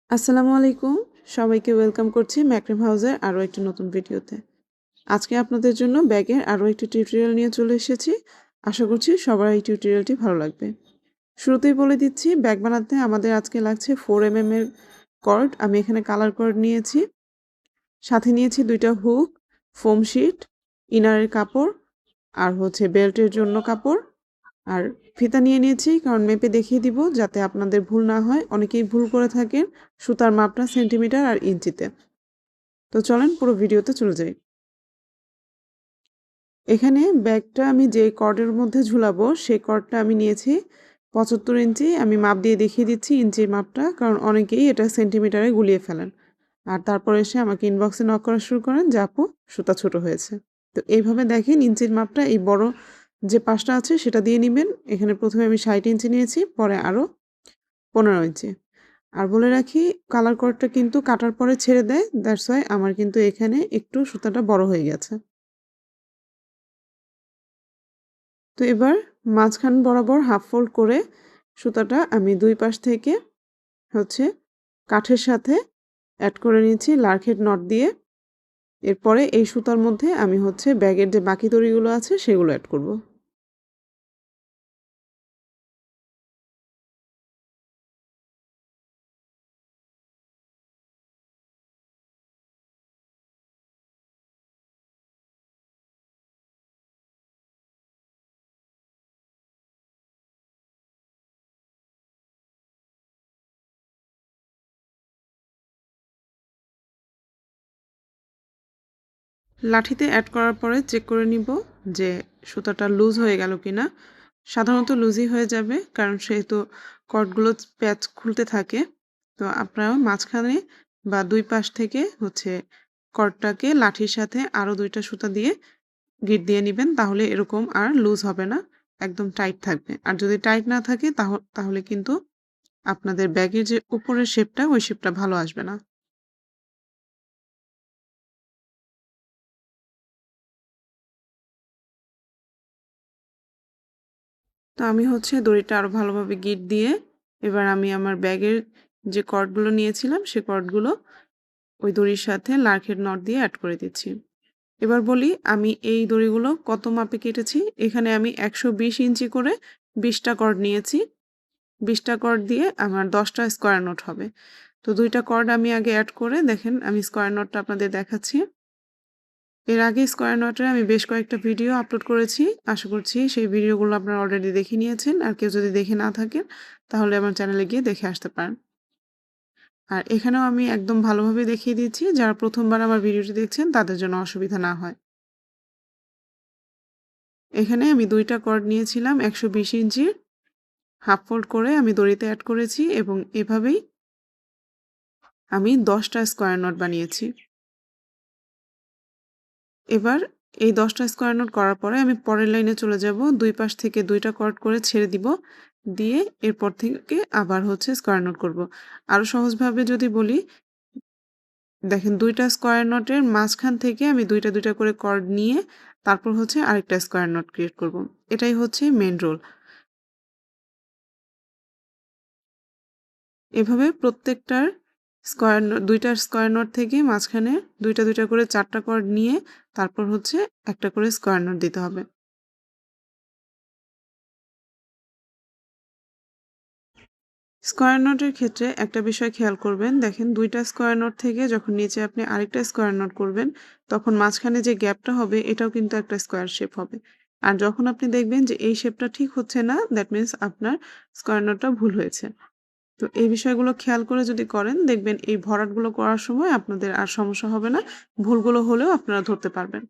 আসসালামু আলাইকুম। সবাইকে ওয়েলকাম করছি ম্যাকরম হাউসের আরও একটি নতুন ভিডিওতে। আজকে আপনাদের জন্য ব্যাগের আরও একটি টিউটোরিয়াল নিয়ে চলে এসেছি। আশা করছি সবার এই টিউটোরিয়ালটি ভালো লাগবে। শুরুতেই বলে দিচ্ছি, ব্যাগ বানাতে আমাদের আজকে লাগছে 4mm এর কর্ড। আমি এখানে কালার কর্ড নিয়েছি। সাথে নিয়েছি 2টা হুক, ফোম শিট, ইনারের কাপড় আর বেল্টের জন্য কাপড় আর ফিতা নিয়ে নিয়েছি, কারণ মেপে দেখিয়ে দিব যাতে আপনাদের ভুল না হয়। অনেকেই ভুল করে থাকেন সুতার মাপটা সেন্টিমিটার আর ইঞ্চিতে। তো চলেন পুরো ভিডিওতে চলে যাই। এখানে ব্যাগটা আমি যে কর্ডের মধ্যে ঝুলাবো সেই কর্ডটা আমি নিয়েছি 75 ইঞ্চি। আমি মাপ দিয়ে দেখিয়ে দিচ্ছি ইঞ্চির মাপটা, কারণ অনেকেই এটা সেন্টিমিটারে গুলিয়ে ফেলেন আর তারপর এসে আমাকে ইনবক্সে নক করা শুরু করেন যে আপু সুতা ছোট হয়েছে। তো এইভাবে দেখেন ইঞ্চির মাপটা এই বড় যে পাশটা আছে সেটা দিয়ে নেবেন। এখানে প্রথমে আমি 60 ইঞ্চি নিয়েছি, পরে আরও 15 ইঞ্চি। আর বলে রাখি, কালার কর্ডটা কিন্তু কাটার পরে ছেড়ে দেয়, দ্যাটস ওয়াই আমার কিন্তু এখানে একটু সুতাটা বড় হয়ে গেছে। তো এবার মাঝখান বরাবর হাফ ফোল্ড করে সুতাটা আমি দুই পাশ থেকে হচ্ছে কাঠের সাথে অ্যাড করে নিয়েছি লার্কহেড নট দিয়ে। এরপরে এই সুতার মধ্যে আমি ব্যাগের যে বাকি দড়িগুলো আছে সেগুলো অ্যাড করব। লাঠিতে অ্যাড করার পরে চেক করে নিব যে সুতাটা লুজ হয়ে গেল কিনা। সাধারণত লুজই হয়ে যাবে, কারণ সেহেতু কর্ডগুলো প্যাচ খুলতে থাকে। তো আপনারা মাঝখানে বা দুই পাশ থেকে কর্ডটাকে লাঠির সাথে আরও 2টা সুতা দিয়ে গিট দিয়ে নেবেন, তাহলে এরকম আর লুজ হবে না, একদম টাইট থাকবে। আর যদি টাইট না থাকে তাহলে কিন্তু আপনাদের ব্যাগের যে উপরের শেপটা ওই শেপটা ভালো আসবে না। তো আমি দড়িটা আরও ভালোভাবে গিট দিয়ে এবার আমি আমার ব্যাগের যে কর্ডগুলো নিয়েছিলাম সে কর্ডগুলো ওই দড়ির সাথে লার্কহেড নট দিয়ে অ্যাড করে দিচ্ছি। এবার বলি আমি এই দড়িগুলো কত মাপে কেটেছি। এখানে আমি 120 ইঞ্চি করে 20টা কর্ড নিয়েছি। 20টা কর্ড দিয়ে আমার 10টা স্কোয়ার নট হবে। তো 2টা কর্ড আমি আগে অ্যাড করে দেখেন আমি স্কোয়ার নটটা আপনাদের দেখাচ্ছি। এর আগে স্কোয়ার নটের আমি বেশ কয়েকটা ভিডিও আপলোড করেছি। আশা করছি সেই ভিডিওগুলো আপনারা অলরেডি দেখে নিয়েছেন। আর কেউ যদি দেখে না থাকেন তাহলে আমার চ্যানেলে গিয়ে দেখে আসতে পারেন। আর এখানেও আমি একদম ভালোভাবে দেখিয়ে দিচ্ছি, যারা প্রথমবার আমার ভিডিওটি দেখছেন তাদের জন্য অসুবিধা না হয়। এখানে আমি 2টা কর্ড নিয়েছিলাম 120 ইঞ্চির, হাফ ফোল্ড করে আমি দড়িতে অ্যাড করেছি এবং এভাবেই আমি 10টা স্কোয়ার নট বানিয়েছি। এবার এই 10টা স্কোয়ার নট করার পরে আমি পরের লাইনে চলে যাব। দুই পাশ থেকে 2টা কর্ড করে ছেড়ে দিব, দিয়ে এরপর থেকে আবার স্কোয়ার নট করব। আরও সহজভাবে যদি বলি, দেখেন 2টা স্কোয়ার নটের মাঝখান থেকে আমি 2টা করে কর্ড নিয়ে তারপর আরেকটা স্কোয়ার নট ক্রিয়েট করব। এটাই মেইন রোল। এভাবে প্রত্যেকটার 2টা স্কোয়ার নট থেকে মাঝখানে 2টা করে 4টা কর্ড নিয়ে তারপর একটা করে স্কোয়ার নট দিতে হবে। স্কোয়ার নটের ক্ষেত্রে একটা বিষয় খেয়াল করবেন, দেখেন 2টা স্কোয়ার নট থেকে যখন নিচে আপনি আরেকটা স্কোয়ার নট করবেন তখন মাঝখানে যে গ্যাপটা হবে এটাও কিন্তু একটা স্কোয়ার শেপ হবে। আর যখন আপনি দেখবেন যে এই শেপটা ঠিক হচ্ছে না, দ্যাট মিন্স আপনার স্কোয়ার নটটা ভুল হয়েছে। তো এই বিষয়গুলো খেয়াল করে যদি করেন দেখবেন এই ভরাটগুলো করার সময় আপনাদের আর সমস্যা হবে না, ভুলগুলো হলেও আপনারা ধরতে পারবেন।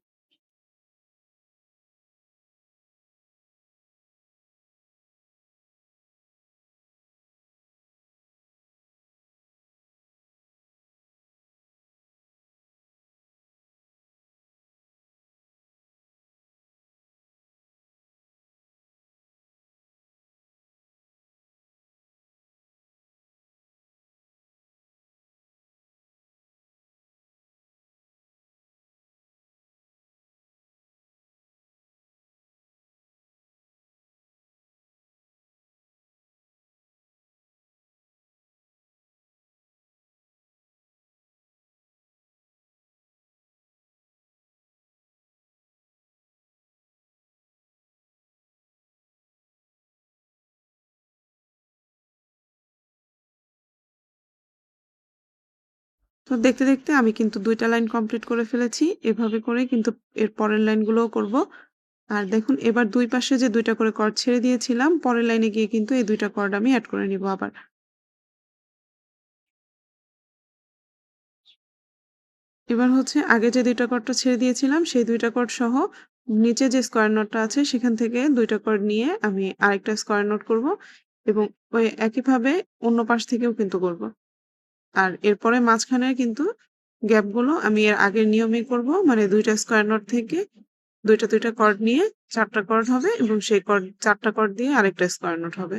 তো দেখতে, দেখতে আমি কিন্তু ২ টা লাইন কমপ্লিট করে ফেলেছি। এভাবে করে কিন্তু এর পরের লাইনগুলোও করব। আর দেখুন এবার ২ পাশে যে ২ টা করে কর্ড ছেড়ে দিয়েছিলাম, পরের লাইনে গিয়ে কিন্তু এই ২ টা কর্ড আমি এড করে নিব আবার। এবার হচ্ছে আগে যে ২ টা কর্ডটা ছেড়ে দিয়েছিলাম, সেই ২ টা কর্ড সহ নিচে যে স্কোয়ার নটটা আছে সেখান থেকে ২ টা কর্ড নিয়ে আমি আরেকটা স্কোয়ার নট করব এবং ওই একইভাবে অন্য পাশ থেকেও কিন্তু করব। আর এরপরে মাঝখানের কিন্তু গ্যাপগুলো আমি এর আগের নিয়মেই করব। মানে ২ টা স্কোয়ার নট থেকে ২ টা কর্ড নিয়ে ৪ টা কর্ড হবে এবং সেই ৪ টা কর্ড দিয়ে আরেকটা স্কোয়ার নট হবে।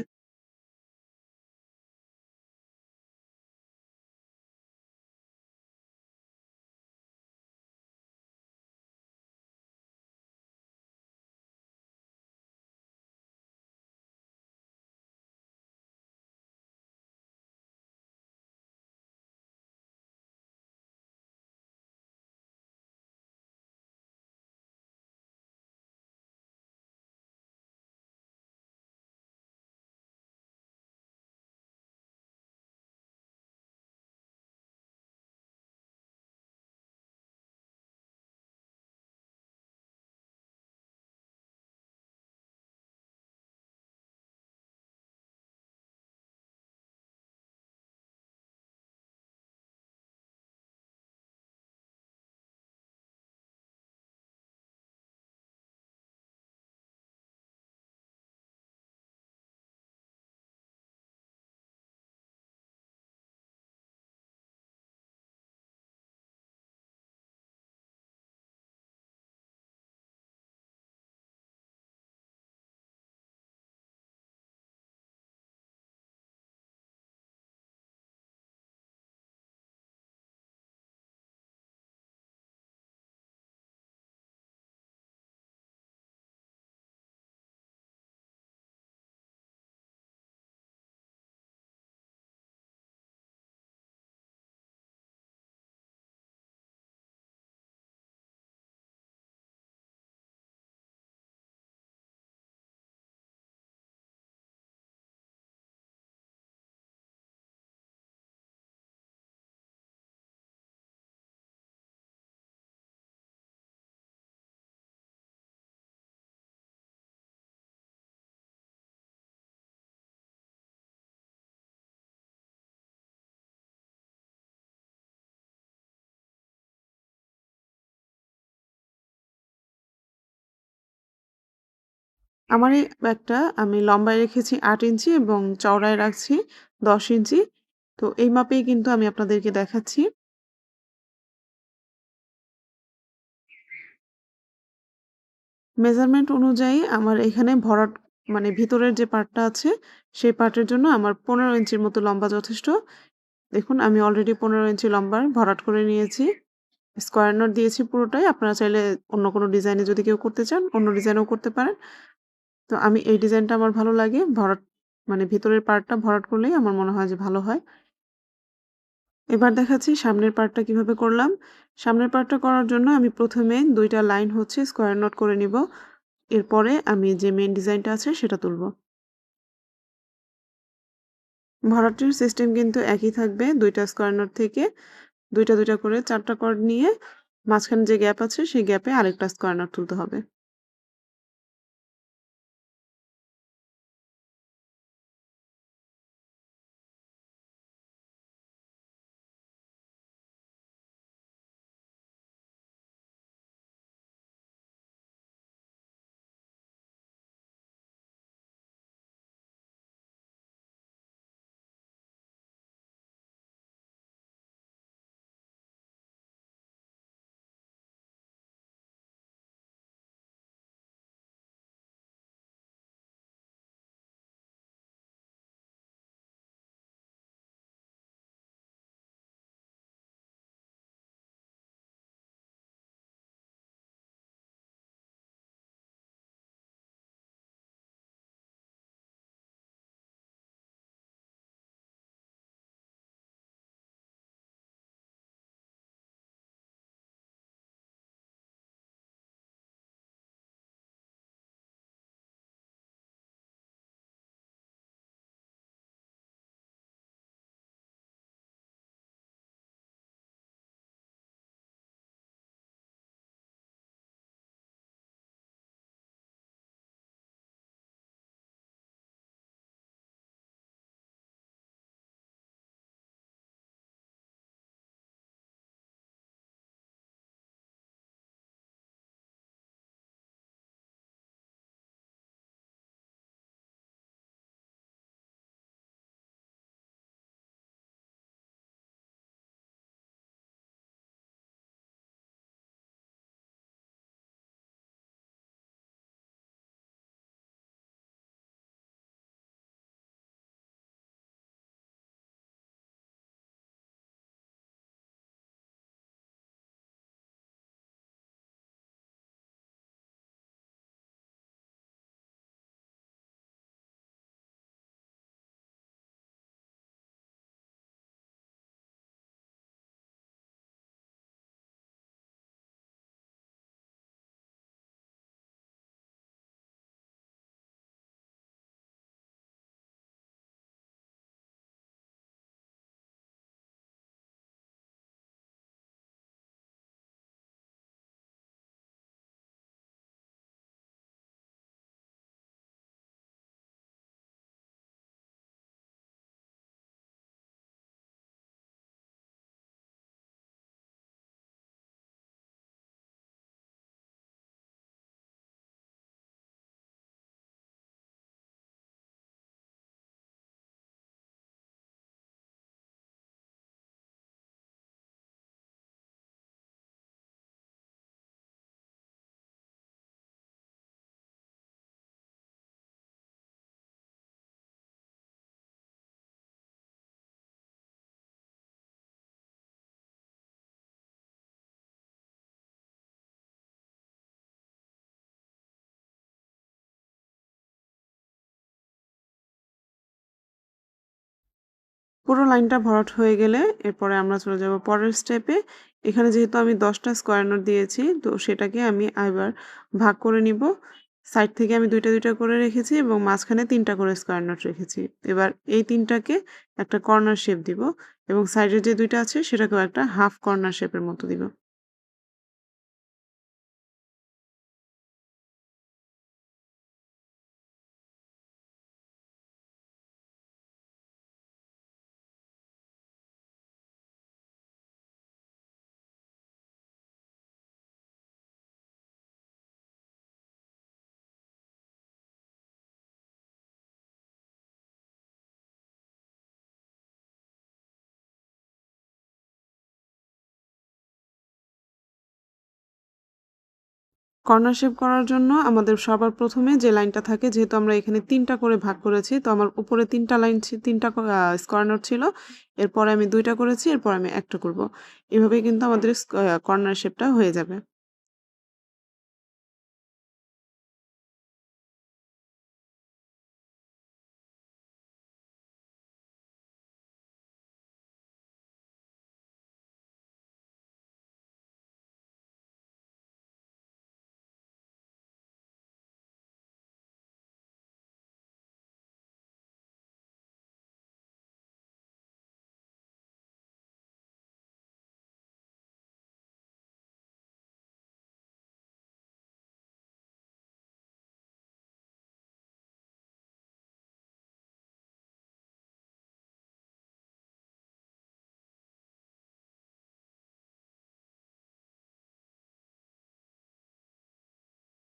আমার এই ব্যাগটা আমি লম্বায় রেখেছি ৮ ইঞ্চি এবং চওড়ায় রাখছি ১০ ইঞ্চি। তো এই মাপেই কিন্তু আমি আপনাদেরকে দেখাচ্ছি। মেজারমেন্ট অনুযায়ী আমার এখানে ভরাট মানে ভিতরের যে পার্টটা আছে, সেই পার্টের জন্য আমার ১৫ ইঞ্চির মতো লম্বা যথেষ্ট। দেখুন আমি অলরেডি ১৫ ইঞ্চি লম্বার ভরাট করে নিয়েছি। স্কোয়ার নট দিয়েছি পুরোটাই। আপনারা চাইলে অন্য কোনো ডিজাইনে যদি কেউ করতে চান, অন্য ডিজাইনেও করতে পারেন। তো আমি এই ডিজাইনটা আমার ভালো লাগে। ভরাট মানে ভিতরের পার্টটা ভরাট করলেই আমার মনে হয় যে ভালো হয়। এবার দেখাচ্ছি সামনের পার্টটা কিভাবে করলাম। সামনের পার্টটা করার জন্য আমি ১ম এ ২ টা লাইন হচ্ছে স্কোয়ার নট করে নিব। এরপরে আমি যে মেইন ডিজাইনটা আছে সেটা তুলব। ভরাটের সিস্টেম কিন্তু একই থাকবে। ২ টা স্কোয়ার নট থেকে ২ টা করে ৪ টা কর্ড নিয়ে মাঝখানে যে গ্যাপ আছে সেই গ্যাপে আরেকটা স্কোয়ার নট তুলতে হবে। পুরো লাইনটা ভরাট হয়ে গেলে এরপরে আমরা চলে যাব পরের স্টেপে। এখানে যেহেতু আমি ১০ টা স্কোয়ার নোট দিয়েছি, তো সেটাকে আমি এবার ভাগ করে নিব। সাইড থেকে আমি ২ টা ২ টা করে রেখেছি এবং মাঝখানে ৩ টা করে স্কোয়ার নোট রেখেছি। এবার এই ৩ টাকে একটা কর্নার শেপ দিব এবং সাইডে যে ২ টা আছে সেটাকেও একটা হাফ কর্নার শেপের মতো দিব। কর্নার শেপ করার জন্য আমাদের সবার ১ম এ যে লাইনটা থাকে, যেহেতু আমরা এখানে ৩ টা করে ভাগ করেছি, তো আমার উপরে ৩ টা লাইন ৩ টা স্কোয়ার নোট ছিল। এরপরে আমি ২ টা করেছি, এরপর আমি ১ টা করব। এভাবেই কিন্তু আমাদের কর্নার শেপটা হয়ে যাবে।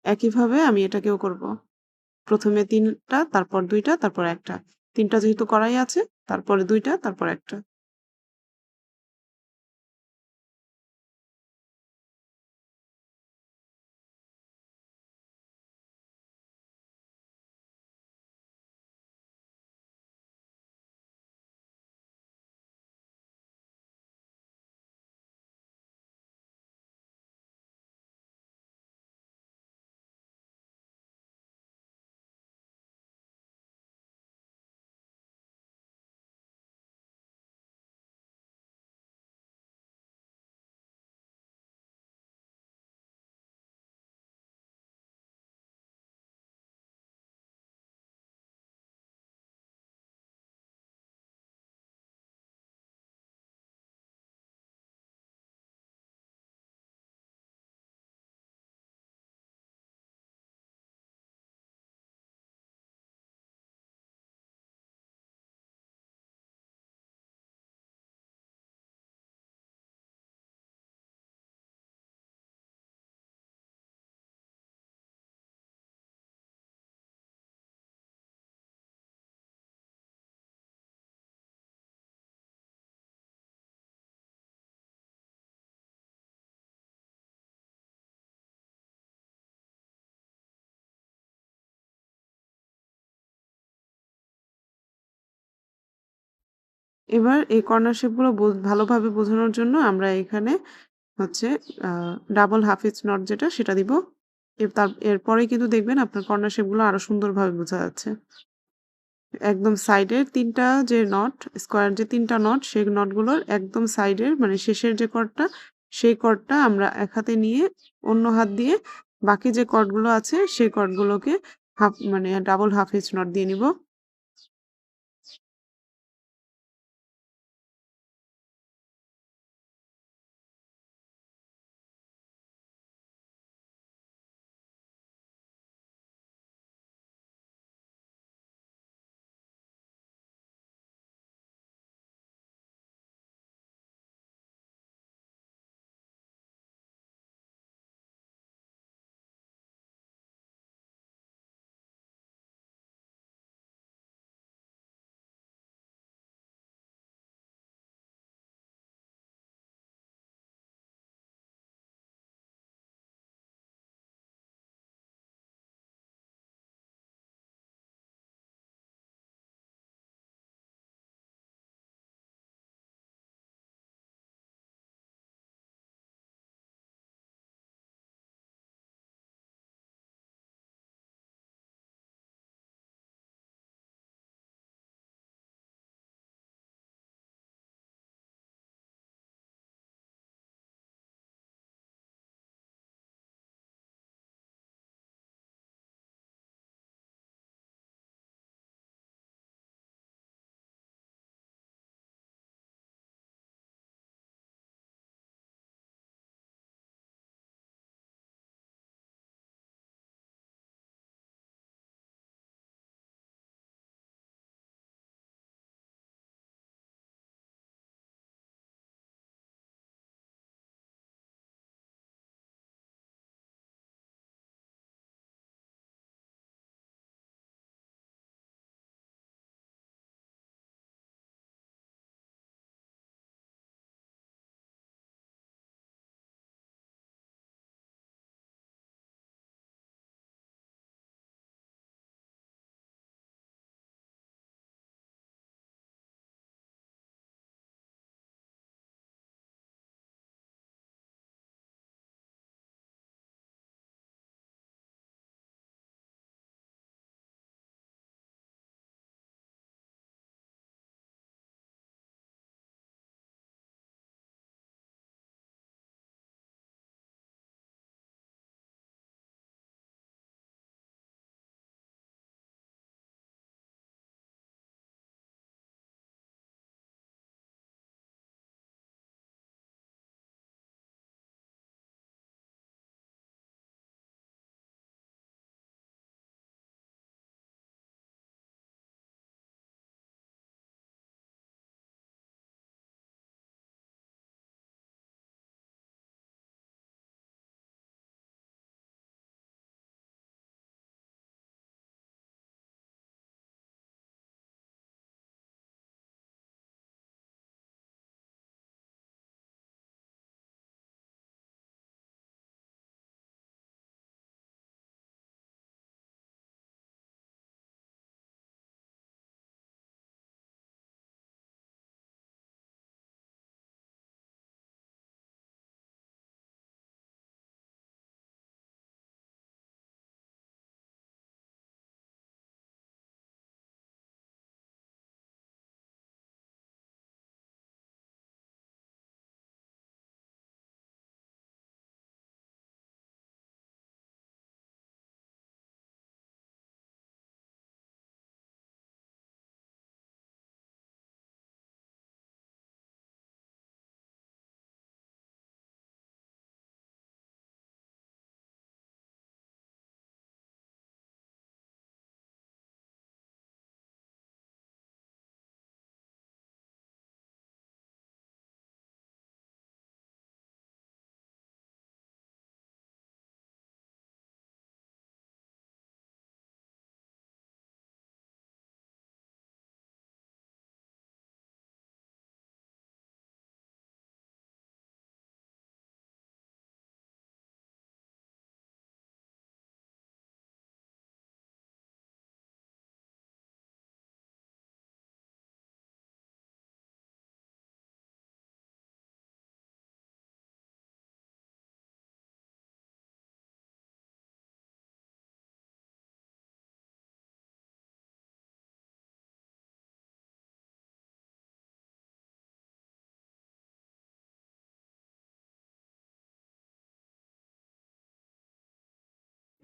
একইভাবে আমি এটাকেও করব। ১ম এ ৩ টা, তারপর ২ টা, তারপর ১ টা। ৩ টা যেহেতু করাই আছে, তারপরে ২ টা, তারপর ১ টা। এবার এই কর্নার শেপগুলো ভালোভাবে বোঝানোর জন্য আমরা এখানে হচ্ছে আ ডাবল হাফ ইঞ্চ নট যেটা সেটা দিব। এরপরেই কিন্তু দেখবেন আপনার কর্নার শেপগুলো আরো সুন্দরভাবে বোঝা যাচ্ছে। একদম সাইডের ৩ টা যে নট, স্কোয়ার যে ৩ টা নট, সেই নটগুলোর একদম সাইডের মানে শেষের যে কর্ডটা, সেই কর্ডটা আমরা এক হাতে নিয়ে অন্য হাত দিয়ে বাকি যে কর্ডগুলো আছে সেই কর্ডগুলোকে মানে ডাবল হাফ ইঞ্চ নট দিয়ে নিব।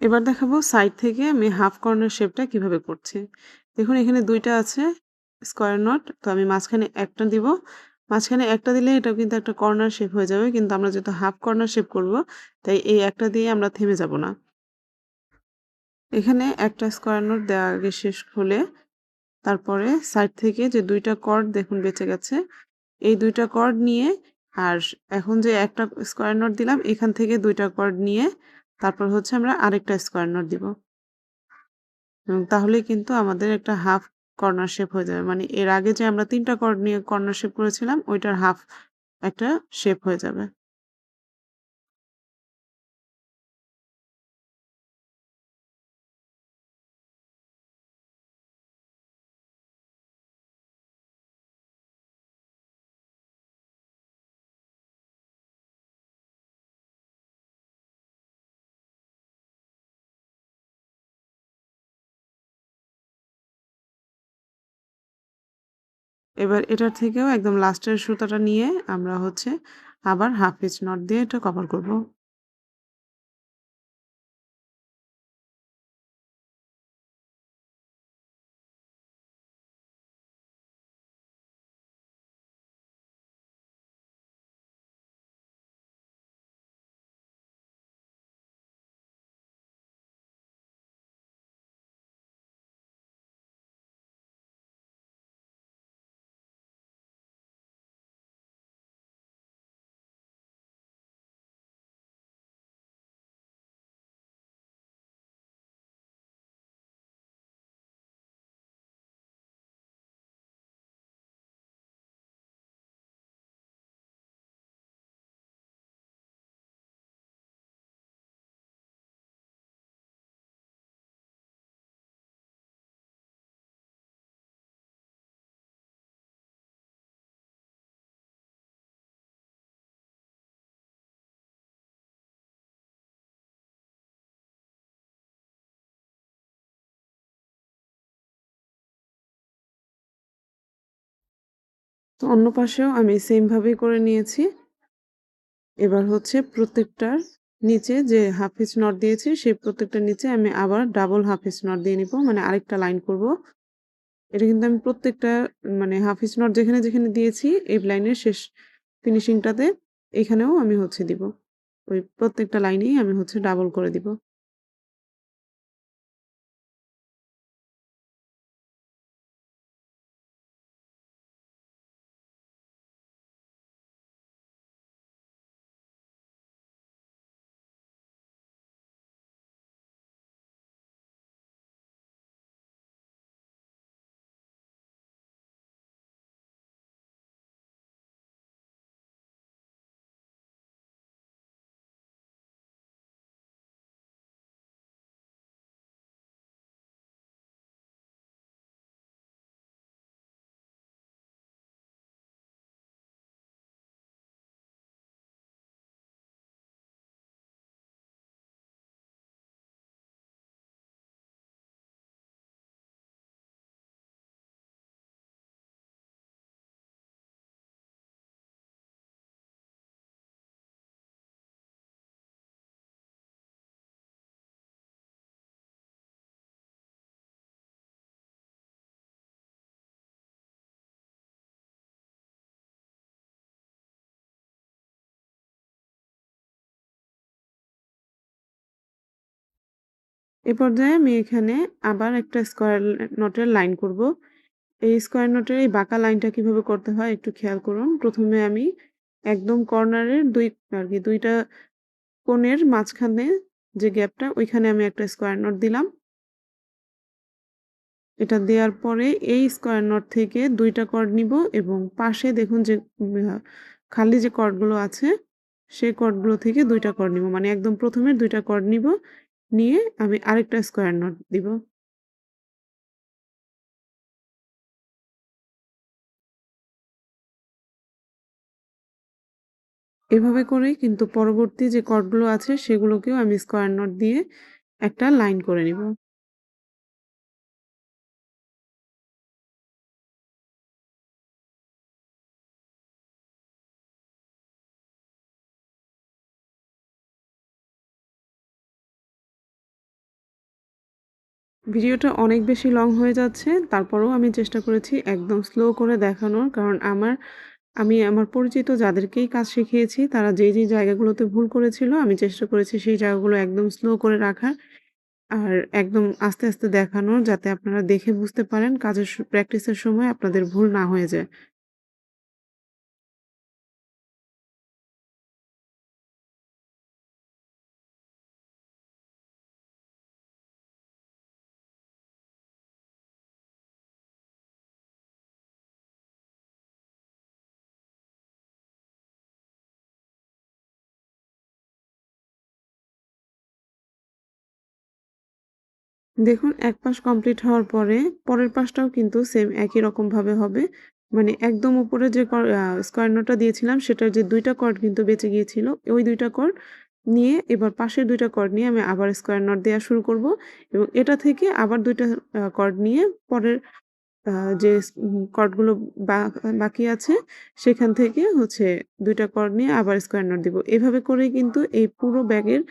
এবার দেখাবো সাইড থেকে আমি হাফ কর্নার শেপটা কিভাবে করছি। দেখুন এখানে ২ টা আছে স্কয়ার নট। তো আমি মাঝখানে একটা দিব। মাঝখানে একটা দিলে এটাও কিন্তু একটা কর্নার শেপ হয়ে যাবে। কিন্তু আমরা যেহেতু হাফ কর্নার শেপ করব, তাই এই একটা দিয়ে আমরা থেমে যাব না। এখানে একটা স্কয়ার নট দেওয়া আগে শেষ হলে তারপরে সাইড থেকে যে ২ টা কর্ড দেখুন বেঁচে গেছে। এই ২ টা কর্ড নিয়ে আর এখন যে একটা স্কয়ার নট দিলাম এখান থেকে ২ টা কর্ড নিয়ে তারপর হচ্ছে আমরা আরেকটা স্কয়ার নট দিব। তাহলেই কিন্তু আমাদের একটা হাফ কর্নার শেপ হয়ে যাবে। মানে এর আগে যে আমরা ৩ টা কর্ড নিয়ে কর্নার শেপ করেছিলাম ওইটার হাফ একটা শেপ হয়ে যাবে। এবার এটার থেকেও একদম লাস্টের সুতাটা নিয়ে আমরা হচ্ছে আবার হাফ পিচ নট দিয়ে এটা কভার করব। তো অন্য পাশেও আমি সেম ভাবেই করে নিয়েছি। এবার হচ্ছে প্রত্যেকটার নিচে যে হাফ হিচ নট দিয়েছি সেই প্রত্যেকটার নিচে আমি আবার ডাবল হাফ হিচ নট দিয়ে নিব। মানে আরেকটা লাইন করব। এটা কিন্তু আমি প্রত্যেকটা মানে হাফ হিচ নট যেখানে দিয়েছি এই লাইনের শেষ ফিনিশিংটাতে এখানেও আমি হচ্ছে দিব। ওই প্রত্যেকটা লাইনেই আমি হচ্ছে ডাবল করে দিব। এ পর্যায়ে আমি এখানে আবার একটা স্কয়ার নটের লাইন করব। এই স্কয়ার নটের এই বাঁকা লাইনটা কিভাবে করতে হয় একটু খেয়াল করুন। ১ম এ আমি একদম কর্নারের ২ টা কোণের মাঝখানে যে গ্যাপটা ওইখানে আমি একটা স্কয়ার নট দিলাম। এটা দেওয়ার পরে এই স্কয়ার নট থেকে ২ টা কর্ড নিব এবং পাশে দেখুন যে খালি যে কর্ডগুলো আছে সেই কর্ডগুলো থেকে ২ টা কর্ড নিব। মানে একদম ১ম এর ২ টা কর্ড নিব, নিয়ে আমি আরেকটা স্কয়ার নট দিব। এভাবে করেই কিন্তু পরবর্তী যে কর্ডগুলো আছে সেগুলোকেও আমি স্কয়ার নট দিয়ে একটা লাইন করে নিব। ভিডিওটা অনেক বেশি লং হয়ে যাচ্ছে। তারপরেও আমি চেষ্টা করেছি একদম স্লো করে দেখানোর। কারণ আমি আমার পরিচিত যাদেরকেই কাজ শিখিয়েছি তারা যেই জায়গাগুলোতে ভুল করেছিল আমি চেষ্টা করেছি সেই জায়গাগুলো একদম স্লো করে রাখার। আর একদম আস্তে, আস্তে দেখানোর যাতে আপনারা দেখে বুঝতে পারেন কাজের প্র্যাকটিসের সময় আপনাদের ভুল না হয়ে যায়। দেখুন এক পাশ কমপ্লিট হওয়ার পরে পরের পাশটাও কিন্তু সেম একই রকমভাবে হবে। মানে একদম উপরে যে স্কোয়ার নটটা দিয়েছিলাম সেটার যে ২ টা কর্ড কিন্তু বেঁচে গিয়েছিল। ওই ২ টা কর্ড নিয়ে এবার পাশের ২ টা কর্ড নিয়ে আমি আবার স্কোয়ার নট দেয়া শুরু করব এবং এটা থেকে আবার ২ টা কর্ড নিয়ে পরের আ যে কর্ডগুলো বা বাকি আছে সেখান থেকে হচ্ছে ২ টা কর্ড নিয়ে আবার স্কোয়ার নট দিব। এভাবে করেই কিন্তু এই পুরো ব্যাগের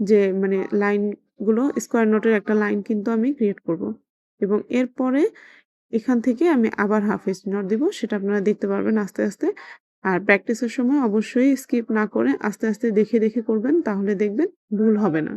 যে মানে লাইনগুলো স্কোয়ার নটের একটা লাইন কিন্তু আমি ক্রিয়েট করব। এবং এরপরে এখান থেকে আমি আবার হাফ ইঞ্চ নট দিব। সেটা আপনারা দেখতে পারবেন আস্তে, আস্তে। আর প্র্যাকটিসের সময় অবশ্যই স্কিপ না করে আস্তে, আস্তে দেখে, দেখে করবেন তাহলে দেখবেন ভুল হবে না।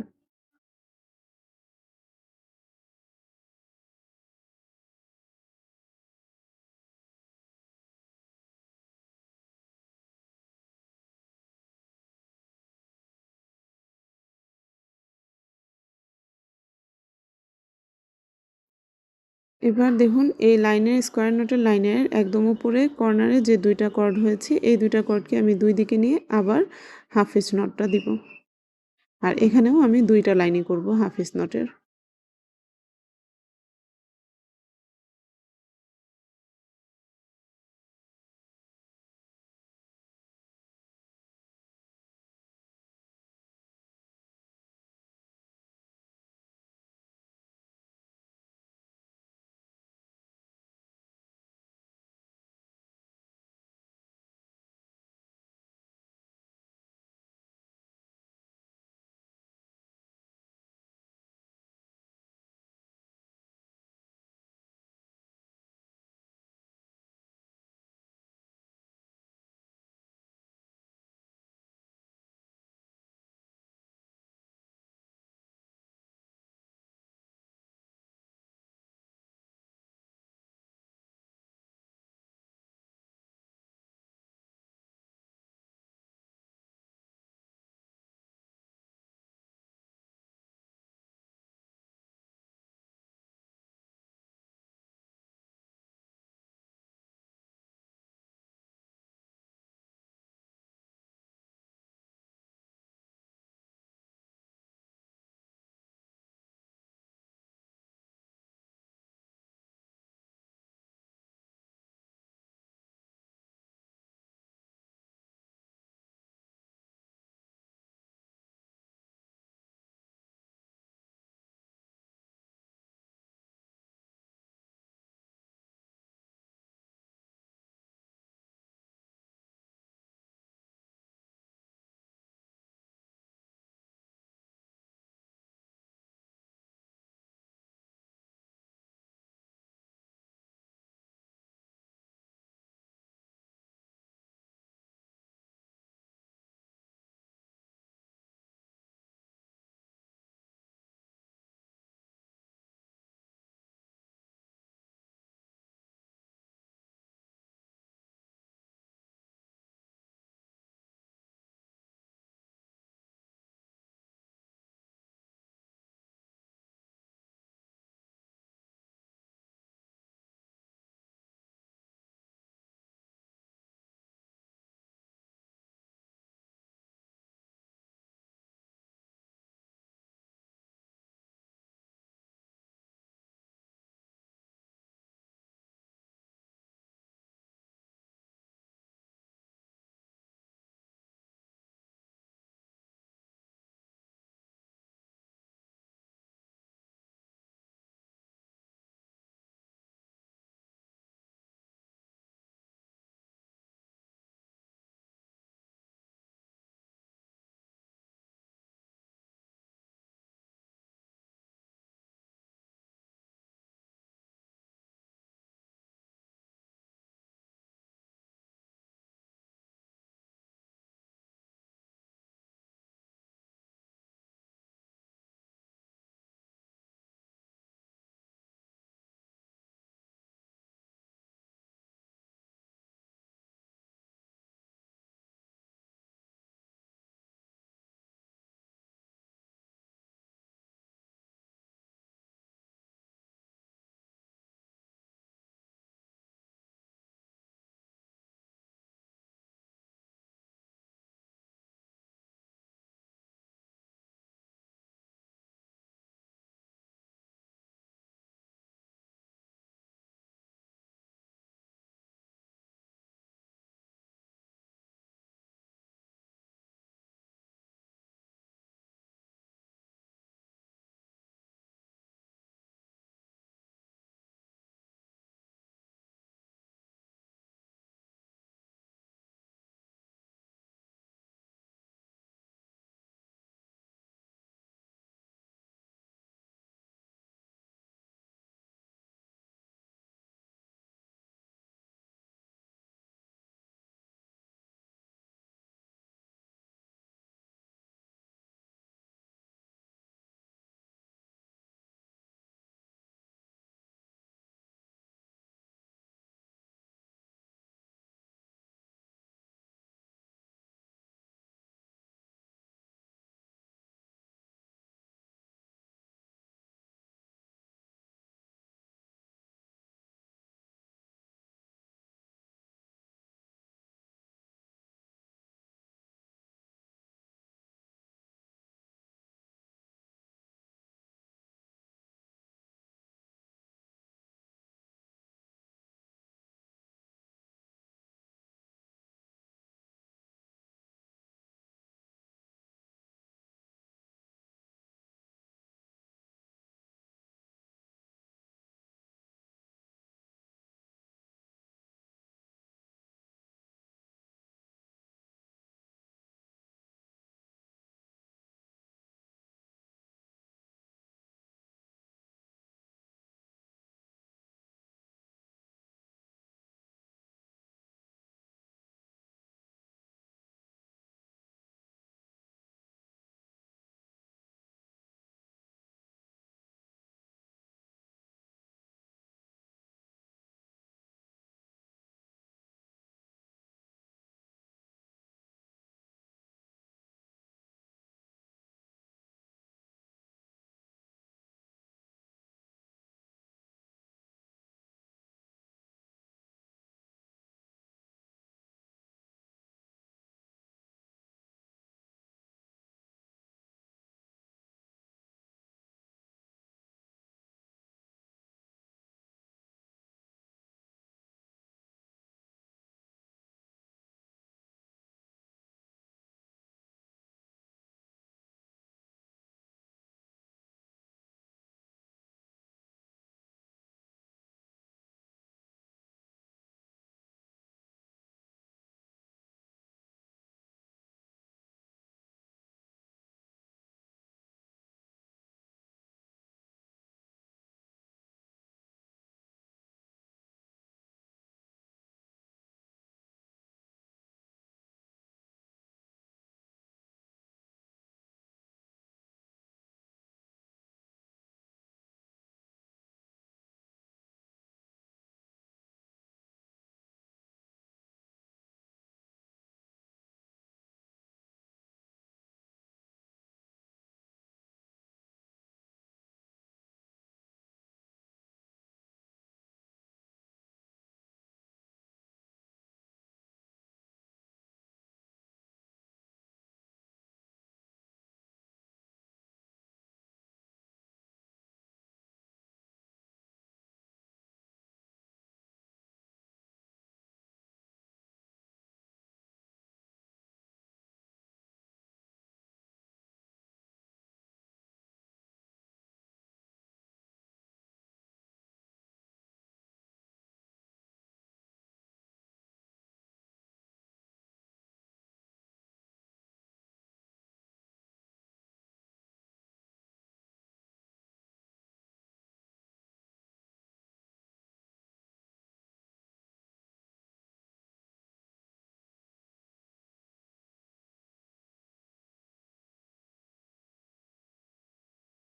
এবার দেখুন এই লাইনের স্কোয়ার নটের লাইনের একদম উপরে কর্নারে যে ২ টা কর্ড হয়েছে এই ২ টা কর্ডকে আমি ২ দিকে নিয়ে আবার হাফ ইঞ্চ নটটা দিব। আর এখানেও আমি ২ টা লাইনই করব হাফ ইঞ্চ নটের।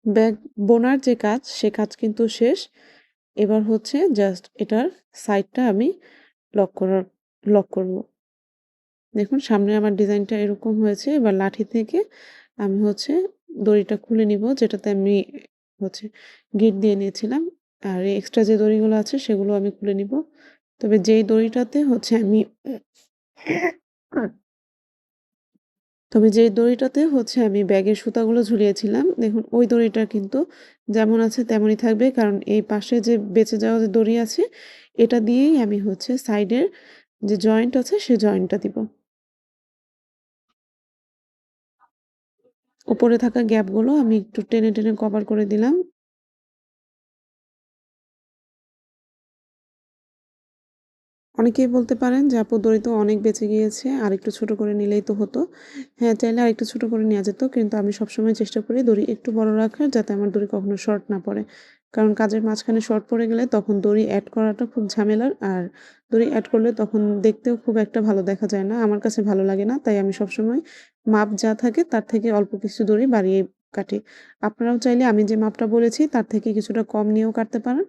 ব্যাগ বোনার যে কাজ, সে কাজ কিন্তু শেষ। এবার হচ্ছে জাস্ট এটার সাইডটা আমি লক করার লক করব। দেখুন সামনে আমার ডিজাইনটা এরকম হয়েছে। এবার লাঠি থেকে আমি হচ্ছে দড়িটা খুলে নিব, যেটাতে আমি হচ্ছে গিঁট দিয়ে নিয়েছিলাম। আর এক্সট্রা যে দড়িগুলো আছে সেগুলো আমি খুলে নিব। তবে যেই দড়িটাতে হচ্ছে আমি আমি ব্যাগের সুতাগুলো ঝুলিয়েছিলাম, দেখুন ওই দড়িটা কিন্তু যেমন আছে তেমনই থাকবে। কারণ এই পাশে যে বেঁচে যাওয়া যে দড়ি আছে, এটা দিয়েই আমি হচ্ছে সাইডের যে জয়েন্ট আছে সে জয়েন্টটা দিব। উপরে থাকা গ্যাপগুলো আমি একটু টেনে, টেনে কভার করে দিলাম। অনেকেই বলতে পারেন যে আপু দড়ি তো অনেক বেঁচে গিয়েছে, আরেকটু ছোট করে নিলেই তো হতো। হ্যাঁ, চাইলে আরেকটু ছোট করে নেওয়া যেত, কিন্তু আমি সবসময় চেষ্টা করি দড়ি একটু বড় রাখার, যাতে আমার দড়ি কখনো শর্ট না পড়ে। কারণ কাজের মাঝখানে শর্ট পড়ে গেলে তখন দড়ি অ্যাড করাটা খুব ঝামেলার, আর দড়ি অ্যাড করলে তখন দেখতেও খুব একটা ভালো দেখা যায় না, আমার কাছে ভালো লাগে না। তাই আমি সবসময় মাপ যা থাকে তার থেকে অল্প কিছু দড়ি বাড়িয়ে কাটি। আপনারাও চাইলে আমি যে মাপটা বলেছি তার থেকে কিছুটা কম নিয়েও কাটতে পারেন,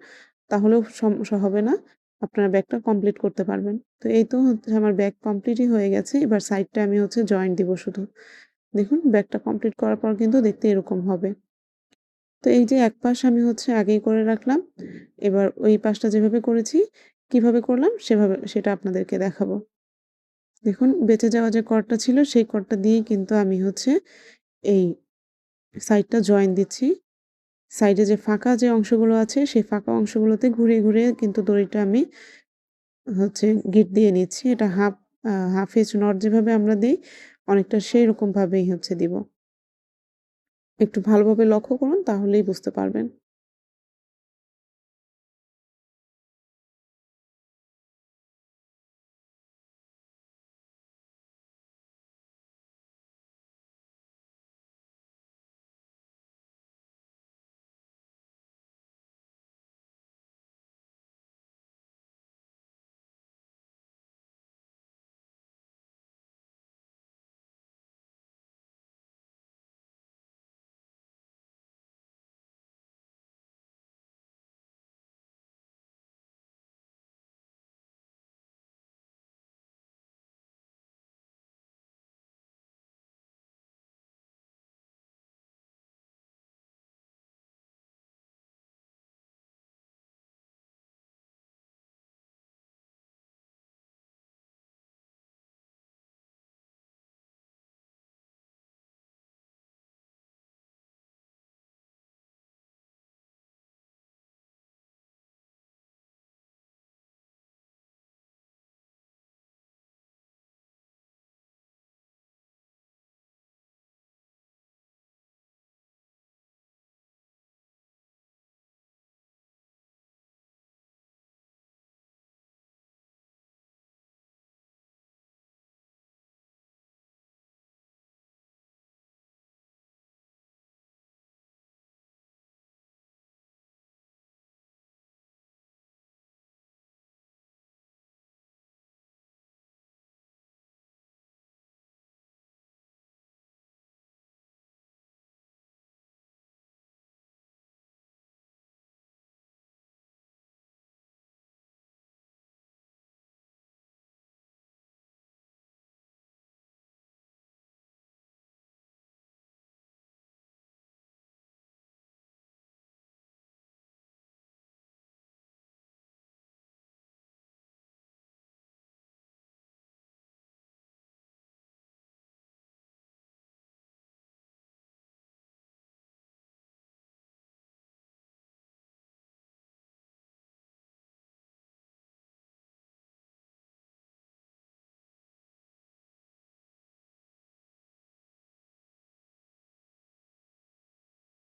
তাহলেও সমস্যা হবে না। আপনার ব্যাগটা কমপ্লিট করতে পারবেন। তো এই তো হচ্ছে আমার ব্যাগ কমপ্লিটই হয়ে গেছে। এবার সাইডটা আমি হচ্ছে জয়েন্ট দিব শুধু। দেখুন ব্যাগটা কমপ্লিট করার পর কিন্তু দেখতে এরকম হবে। তো এই যে এক পাশ আমি হচ্ছে আগেই করে রাখলাম। এবার ওই পাশটা যেভাবে করেছি, কিভাবে করলাম সেটা আপনাদেরকে দেখাবো। দেখুন বেঁচে যাওয়া যে কর্ডটা ছিল সেই কর্ডটা দিয়েই কিন্তু আমি হচ্ছে এই সাইডটা জয়েন দিচ্ছি। সাইডে যে ফাঁকা যে অংশগুলো আছে সেই ফাঁকা অংশগুলোতে ঘুরিয়ে, ঘুরিয়ে কিন্তু দড়িটা আমি হচ্ছে গিঁট দিয়ে নিচ্ছি। এটা হাফ ইঞ্চ নট যেভাবে আমরা দেই, অনেকটা সেই রকম ভাবেই হচ্ছে দিব। একটু ভালোভাবে লক্ষ্য করুন, তাহলেই বুঝতে পারবেন।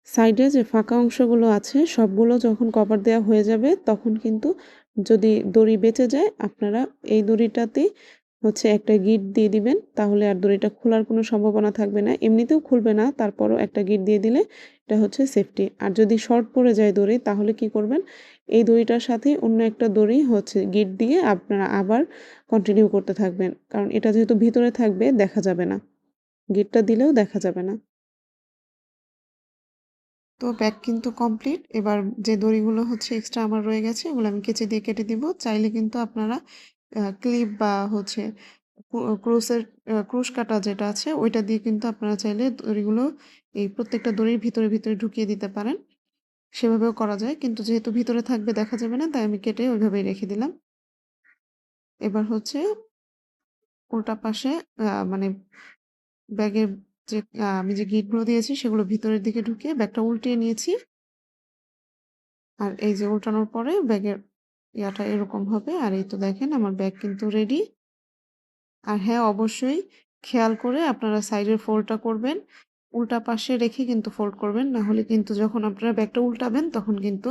সাইডে যে ফাঁকা অংশগুলো আছে সবগুলো যখন কভার দেওয়া হয়ে যাবে, তখন কিন্তু যদি দড়ি বেঁচে যায়, আপনারা এই দড়িটাতেই হচ্ছে একটা গিঁট দিয়ে দিবেন। তাহলে আর দড়িটা খোলার কোনো সম্ভাবনা থাকবে না। এমনিতেও খুলবে না, তারপরও একটা গিঁট দিয়ে দিলে এটা হচ্ছে সেফটি। আর যদি শর্ট পড়ে যায় দড়ি, তাহলে কি করবেন? এই দড়িটার সাথেই অন্য একটা দড়ি হচ্ছে গিঁট দিয়ে আপনারা আবার কন্টিনিউ করতে থাকবেন। কারণ এটা যেহেতু ভিতরে থাকবে, দেখা যাবে না। গিঁটটা দিলেও দেখা যাবে না। তো ব্যাগ কিন্তু কমপ্লিট। এবার যে দড়িগুলো হচ্ছে এক্সট্রা আমার রয়ে গেছে ওগুলো আমি কেচি দিয়ে কেটে দিব। চাইলে কিন্তু আপনারা ক্লিপ বা হচ্ছে ক্রুশের ক্রুশ কাটা যেটা আছে ওইটা দিয়ে কিন্তু আপনারা চাইলে দড়িগুলো এই প্রত্যেকটা দড়ির ভিতরে ঢুকিয়ে দিতে পারেন। সেভাবেও করা যায়। কিন্তু যেহেতু ভিতরে থাকবে দেখা যাবে না তাই আমি কেটে ওইভাবেই রেখে দিলাম। এবার হচ্ছে উল্টা পাশে মানে ব্যাগের যে আমি যে গিঁটগুলো দিয়েছি সেগুলো ভিতরের দিকে ঢুকিয়ে ব্যাগটা উল্টিয়ে নিয়েছি। আর এই যে উল্টানোর পরে ব্যাগের ইয়াটা এরকম হবে। আর এই তো দেখেন আমার ব্যাগ কিন্তু রেডি। আর হ্যাঁ, অবশ্যই খেয়াল করে আপনারা সাইডের ফোল্ডটা করবেন। উল্টা পাশে রেখে কিন্তু ফোল্ড করবেন। না হলে কিন্তু যখন আপনারা ব্যাগটা উল্টাবেন তখন কিন্তু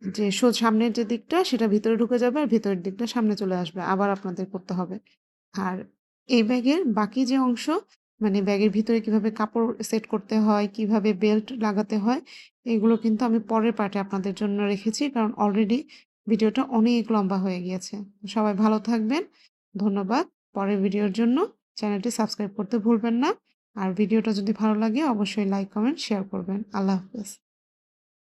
যে সামনের যে দিকটা সেটা ভিতরে ঢুকে যাবে আর ভিতরের দিকটা সামনে চলে আসবে। আবার আপনাদের করতে হবে। আর এই ব্যাগের বাকি যে অংশ মানে ব্যাগের ভিতরে কিভাবে কাপড় সেট করতে হয়, কিভাবে বেল্ট লাগাতে হয় এগুলো কিন্তু আমি পরের পার্টে আপনাদের জন্য রেখেছি। কারণ অলরেডি ভিডিওটা অনেক লম্বা হয়ে গিয়েছে। সবাই ভালো থাকবেন। ধন্যবাদ। পরের ভিডিওর জন্য চ্যানেলটি সাবস্ক্রাইব করতে ভুলবেন না। আর ভিডিওটা যদি ভালো লাগে অবশ্যই লাইক, কমেন্ট, শেয়ার করবেন। আল্লাহ হাফেজ।